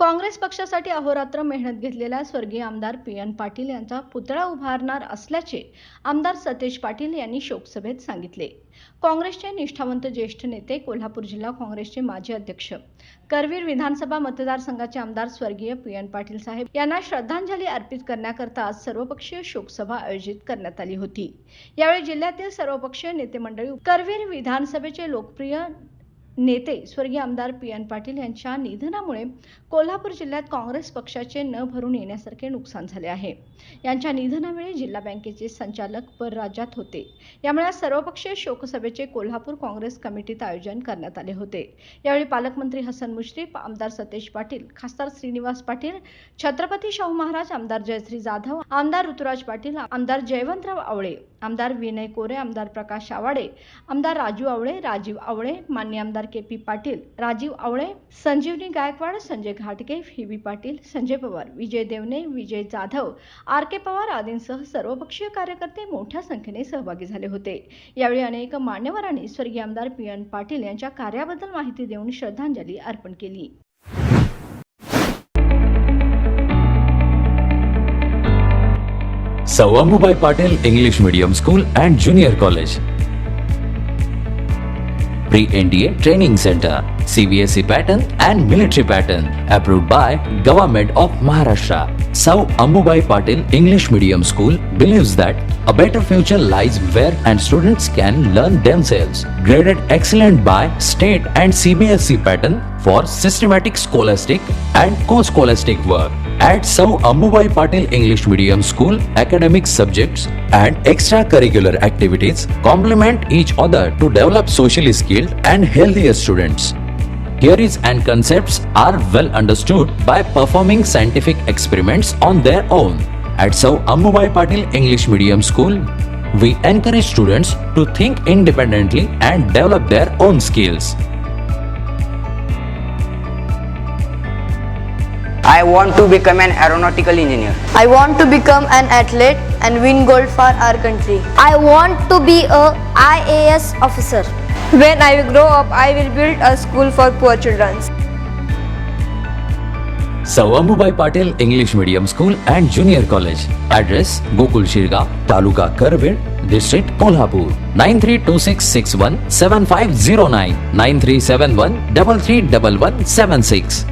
काँग्रेस पक्षासाठी अहोरात्र मेहनत घेतलेल्या स्वर्गीय आमदार पी.एन. पाटील यांचा पुतळा उभारणार असल्याचे आमदार सतेज पाटील यांनी शोकसभेत सांगितले. काँग्रेसचे निष्ठावंत ज्येष्ठ नेते, कोल्हापूर जिल्हा काँग्रेसचे माजी अध्यक्ष, करवीर विधानसभा मतदारसंघाचे आमदार स्वर्गीय पी.एन. पाटील साहेब यांना श्रद्धांजली अर्पित करण्याकरता आज सर्वपक्षीय शोकसभा आयोजित करण्यात आली होती. यावेळी जिल्ह्यातील सर्वपक्षीय नेते मंडळी, करवीर विधानसभेचे लोकप्रिय नेते स्वर्गीय आमदार पी.एन. पाटील यांच्या निधनामुळे कोल्हापूर जिल्ह्यात काँग्रेस पक्षाचे न भरून येण्यासारखे नुकसान झाले आहे. यांच्या निधनावेळी जिल्हा बँकेचे संचालक परराज्यात होते. यामुळे आज सर्वपक्षीय शोकसभेचे कोल्हापूर काँग्रेस कमिटीत आयोजन करण्यात आले होते. यावेळी पालकमंत्री हसन मुश्रीफ, आमदार सतेज पाटील, खासदार श्रीनिवास पाटील, छत्रपती शाहू महाराज, आमदार जयश्री जाधव, आमदार ऋतुराज पाटील, आमदार जयवंतराव आवळे, आमदार विनय कोरे, आमदार प्रकाश आवाडे, आमदार राजू आवळे, राजीव आवळे, मान्य आमदार के.पी. पाटील, राजीव आवळे, संजीवनी गायकवाड, संजय घाटगे, व्ही.बी. पाटील, संजय पवार, विजय देवने, विजय जाधव, आर.के. पवार आदींसह सर्वपक्षीय कार्यकर्ते मोठ्या संख्येने सहभागी झाले होते. यावेळी अनेक मान्यवरांनी स्वर्गीय आमदार पी.एन. पाटील यांच्या कार्याबद्दल माहिती देऊन श्रद्धांजली अर्पण केली. सौ अंबुबाई Patil English Medium School and Junior College. Pre-NDA Training Center, CBSE pattern and military pattern, approved by Government of Maharashtra. Sir Ambubai Patil English Medium School believes that a better future lies where and students can learn themselves. Graded excellent by state and CBSE pattern for systematic scholastic and co-scholastic work. At Sir Ambubai Patil English Medium School, academic subjects and extracurricular activities complement each other to develop socially skilled and healthier students. Theories and concepts are well understood by performing scientific experiments on their own. At Sir Ambubai Patil English Medium School, we encourage students to think independently and develop their own skills. I want to become an aeronautical engineer. I want to become an athlete and win gold for our country. I want to be a IAS officer. When I grow up, I will build a school for poor children. Sir Ambubai Patil English Medium School and Junior College. Address: Gokul Shirga, Taluka Karvir, District Kolhapur. 9326617509, 9371331176.